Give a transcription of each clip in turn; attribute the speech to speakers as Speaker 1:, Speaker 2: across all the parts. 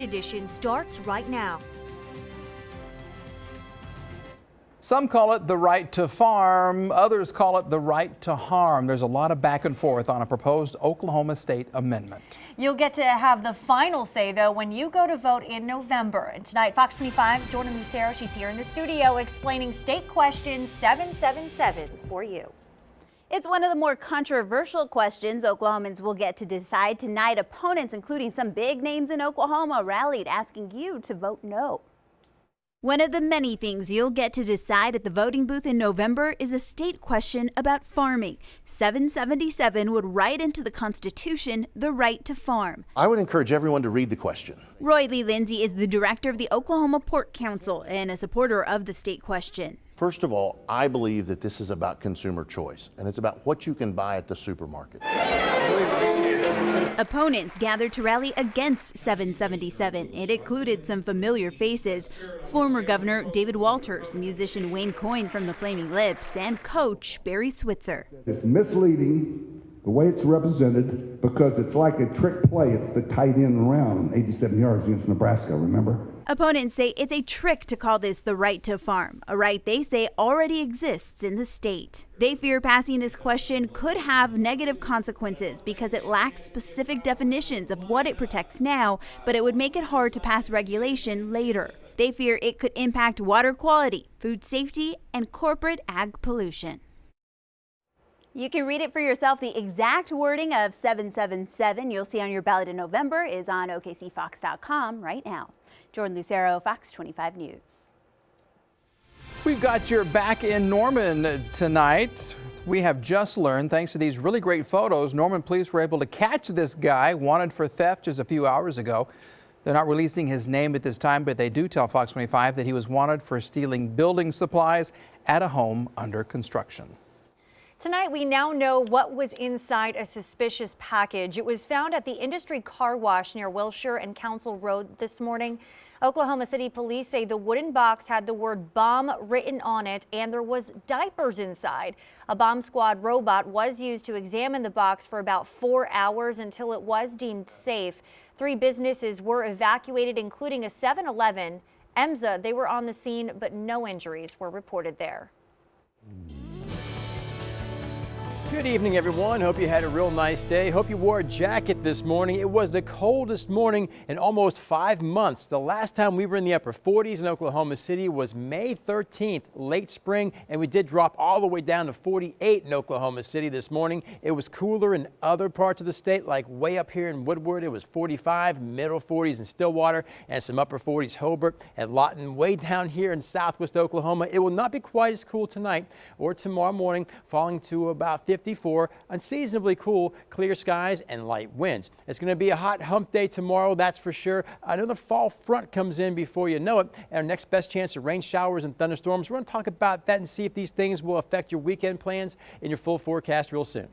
Speaker 1: Edition starts right now.
Speaker 2: Some call it the right to farm, others call it the right to harm. There's a lot of back and forth on a proposed Oklahoma state amendment.
Speaker 1: You'll get to have the final say, though, when you go to vote in November. And tonight, Fox 25's Jordan Lucero, she's here in the studio explaining State Question 777 for you.
Speaker 3: It's one of the more controversial questions Oklahomans will get to decide tonight. Opponents, including some big names in Oklahoma, rallied asking you to vote no. One of the many things you'll get to decide at the voting booth in November is a state question about farming. 777 would write into the Constitution the right to farm.
Speaker 4: I would encourage everyone to read the question.
Speaker 3: Roy Lee Lindsay is the director of the Oklahoma Pork Council and a supporter of the state question.
Speaker 4: First of all, I believe that this is about consumer choice, and it's about what you can buy at the supermarket.
Speaker 3: Opponents gathered to rally against 777. It included some familiar faces. Former Governor David Walters, musician Wayne Coyne from the Flaming Lips, and coach Barry Switzer.
Speaker 5: It's misleading the way it's represented because it's like a trick play. It's the tight end round, 87 yards against Nebraska, remember?
Speaker 3: Opponents say it's a trick to call this the right to farm, a right they say already exists in the state. They fear passing this question could have negative consequences because it lacks specific definitions of what it protects now, but it would make it hard to pass regulation later. They fear it could impact water quality, food safety, and corporate ag pollution. You can read it for yourself. The exact wording of 777 you'll see on your ballot in November is on OKCFox.com right now. Jordan Lucero, Fox 25 News.
Speaker 2: We've got your back in Norman tonight. We have just learned, thanks to these really great photos, Norman police were able to catch this guy wanted for theft just a few hours ago. They're not releasing his name at this time, but they do tell Fox 25 that he was wanted for stealing building supplies at a home under construction.
Speaker 1: Tonight, we now know what was inside a suspicious package. It was found at the Industry Car Wash near Wilshire and Council Road this morning. Oklahoma City police say the wooden box had the word bomb written on it and there was diapers inside. A bomb squad robot was used to examine the box for about 4 hours until it was deemed safe. 3 businesses were evacuated, including a 7-Eleven. EMSA, they were on the scene, but no injuries were reported there.
Speaker 6: Good evening, everyone. Hope you had a real nice day. Hope you wore a jacket this morning. It was the coldest morning in almost 5 months. The last time we were in the upper 40s in Oklahoma City was May 13th, late spring, and we did drop all the way down to 48 in Oklahoma City this morning. It was cooler in other parts of the state, like way up here in Woodward. It was 45, middle 40s in Stillwater, and some upper 40s Hobart and Lawton. Way down here in southwest Oklahoma, it will not be quite as cool tonight or tomorrow morning, falling to about 54, unseasonably cool, clear skies and light winds. It's going to be a hot hump day tomorrow, that's for sure. Another fall front comes in before you know it. And our next best chance of rain showers and thunderstorms. We're going to talk about that and see if these things will affect your weekend plans in your full forecast real soon.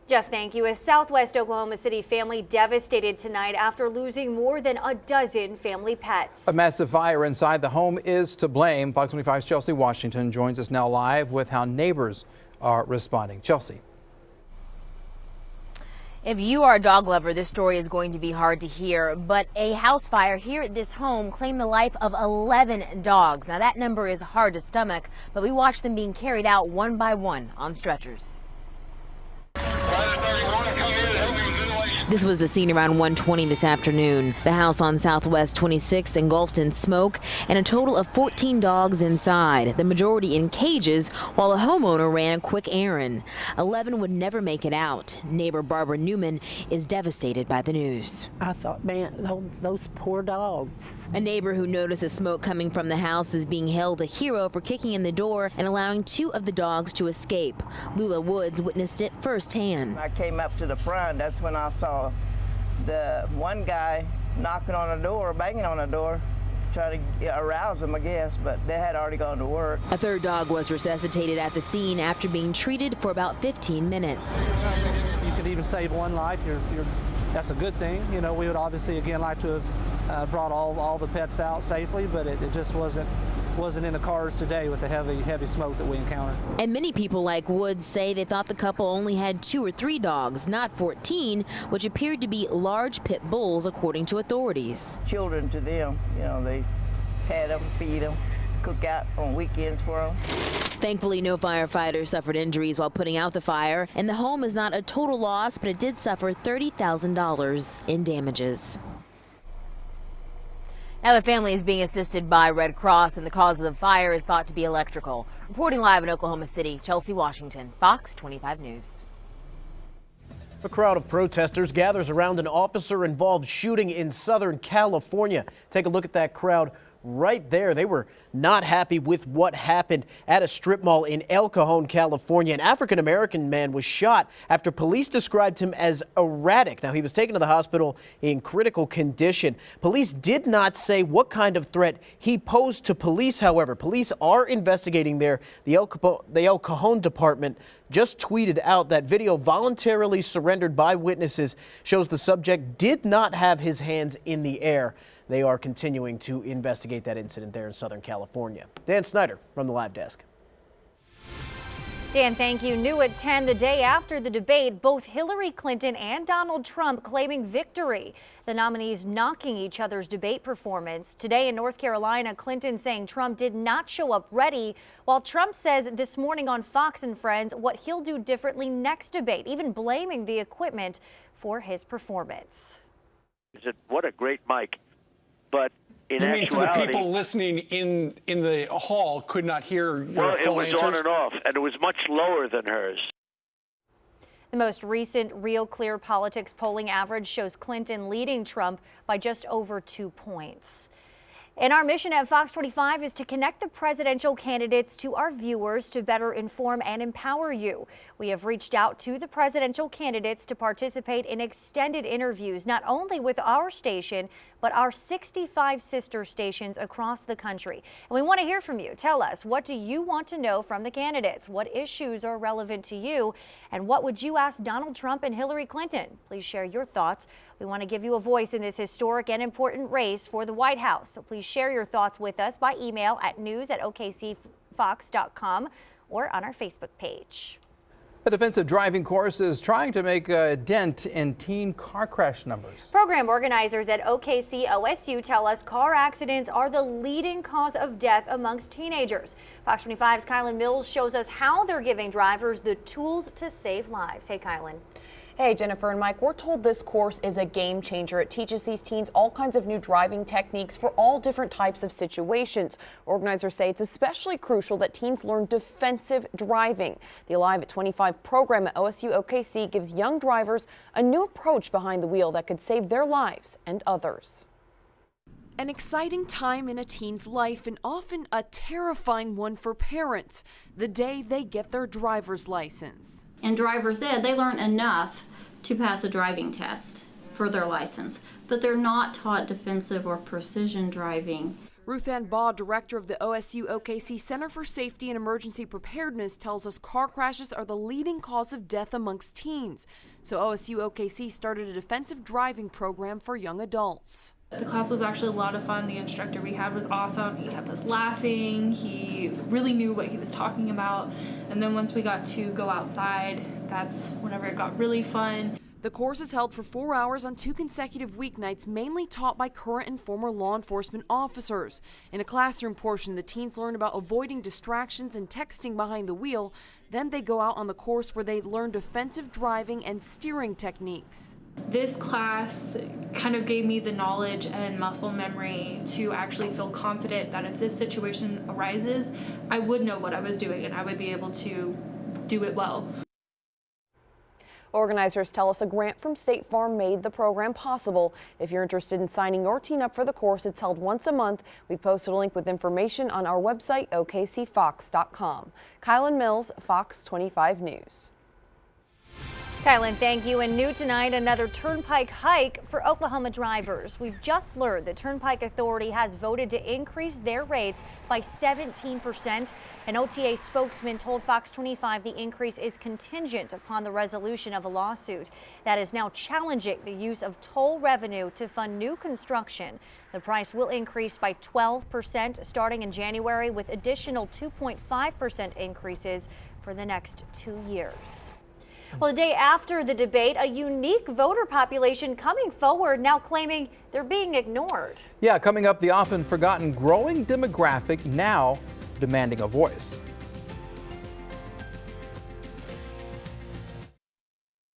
Speaker 1: Jeff, thank you. A Southwest Oklahoma City family devastated tonight after losing more than a dozen family pets.
Speaker 2: A massive fire inside the home is to blame. Fox 25's Chelsea Washington joins us now live with how neighbors are responding. Chelsea.
Speaker 7: If you are a dog lover, this story is going to be hard to hear, but a house fire here at this home claimed the life of 11 dogs. Now that number is hard to stomach, but we watched them being carried out one by one on stretchers. This was the scene around 1:20 this afternoon. The house on Southwest 26th engulfed in smoke and a total of 14 dogs inside, the majority in cages, while a homeowner ran a quick errand. 11 would never make it out. Neighbor Barbara Newman is devastated by the news.
Speaker 8: I thought, man, those poor dogs.
Speaker 7: A neighbor who noticed the smoke coming from the house is being hailed a hero for kicking in the door and allowing 2 of the dogs to escape. Lula Woods witnessed it firsthand.
Speaker 9: I came up to the front, that's when I saw the one guy knocking on the door, banging on the door, trying to arouse them, I guess, but they had already gone to work.
Speaker 7: A third dog was resuscitated at the scene after being treated for about 15 minutes.
Speaker 10: You could even save one life. That's a good thing. You know, we would obviously again like to have brought all the pets out safely, but it just wasn't wasn't in the cars today with the heavy smoke that we encountered.
Speaker 7: And many people like Woods say they thought the couple only had 2 or 3 dogs, not 14, which appeared to be large pit bulls, according to authorities.
Speaker 9: Children to them, they pet them, feed them, cook out on weekends for them.
Speaker 7: Thankfully, no firefighters suffered injuries while putting out the fire, and the home is not a total loss, but it did suffer $30,000 in damages. Now the family is being assisted by Red Cross, and the cause of the fire is thought to be electrical. Reporting live in Oklahoma City, Chelsea Washington, Fox 25 News.
Speaker 11: A crowd of protesters gathers around an officer-involved shooting in Southern California. Take a look at that crowd right there. They were not happy with what happened at a strip mall in El Cajon, California. An African-American man was shot after police described him as erratic. Now, he was taken to the hospital in critical condition. Police did not say what kind of threat he posed to police. However, police are investigating there. The El Cajon department just tweeted out that video voluntarily surrendered by witnesses shows the subject did not have his hands in the air. They are continuing to investigate that incident there in Southern California. Dan Snyder from the live desk.
Speaker 1: Dan, thank you. New at 10, the day after the debate, both Hillary Clinton and Donald Trump claiming victory. The nominees knocking each other's debate performance. Today in North Carolina, Clinton saying Trump did not show up ready, while Trump says this morning on Fox and Friends what he'll do differently next debate, even blaming the equipment for his performance.
Speaker 12: What a great mic. But in
Speaker 13: you mean for the
Speaker 12: actuality,
Speaker 13: people listening in the hall could not hear your
Speaker 12: well,
Speaker 13: full
Speaker 12: it was
Speaker 13: answers?
Speaker 12: on and off, and it was much lower than hers.
Speaker 1: The most recent Real Clear Politics polling average shows Clinton leading Trump by just over 2 points. And our mission at Fox 25 is to connect the presidential candidates to our viewers to better inform and empower you. We have reached out to the presidential candidates to participate in extended interviews, not only with our station, but our 65 sister stations across the country. And we want to hear from you. Tell us, what do you want to know from the candidates? What issues are relevant to you? And what would you ask Donald Trump and Hillary Clinton? Please share your thoughts. We want to give you a voice in this historic and important race for the White House. So please share your thoughts with us by email at news@okcfox.com or on our Facebook page.
Speaker 2: A defensive driving course is trying to make a dent in teen car crash numbers.
Speaker 1: Program organizers at OKC OSU tell us car accidents are the leading cause of death amongst teenagers. Fox 25's Kylan Mills shows us how they're giving drivers the tools to save lives. Hey, Kylan.
Speaker 14: Hey, Jennifer and Mike, we're told this course is a game changer. It teaches these teens all kinds of new driving techniques for all different types of situations. Organizers say it's especially crucial that teens learn defensive driving. The Alive at 25 program at OSU OKC gives young drivers a new approach behind the wheel that could save their lives and others.
Speaker 15: An exciting time in a teen's life and often a terrifying one for parents, the day they get their driver's license.
Speaker 16: In driver's ed, they learn enough to pass a driving test for their license, but they're not taught defensive or precision driving.
Speaker 15: Ruth Ann Baugh, director of the OSU OKC Center for Safety and Emergency Preparedness, tells us car crashes are the leading cause of death amongst teens. So OSU OKC started a defensive driving program for young adults.
Speaker 17: The class was actually a lot of fun. The instructor we had was awesome. He kept us laughing. He really knew what he was talking about. And then once we got to go outside, that's whenever it got really fun.
Speaker 15: The course is held for 4 hours on 2 consecutive weeknights, mainly taught by current and former law enforcement officers. In a classroom portion, the teens learn about avoiding distractions and texting behind the wheel. Then they go out on the course where they learn defensive driving and steering techniques.
Speaker 17: This class kind of gave me the knowledge and muscle memory to actually feel confident that if this situation arises, I would know what I was doing and I would be able to do it well.
Speaker 14: Organizers tell us a grant from State Farm made the program possible. If you're interested in signing your teen up for the course, it's held once a month. We posted a link with information on our website, okcfox.com. Kylan Mills, Fox 25 News.
Speaker 1: Kylan, thank you. And new tonight, another turnpike hike for Oklahoma drivers. We've just learned the Turnpike Authority has voted to increase their rates by 17%. An OTA spokesman told Fox 25 the increase is contingent upon the resolution of a lawsuit that is now challenging the use of toll revenue to fund new construction. The price will increase by 12% starting in January, with additional 2.5% increases for the next 2 years. Well, the day after the debate, a unique voter population coming forward now claiming they're being ignored.
Speaker 2: Yeah, coming up, the often forgotten growing demographic now demanding a voice.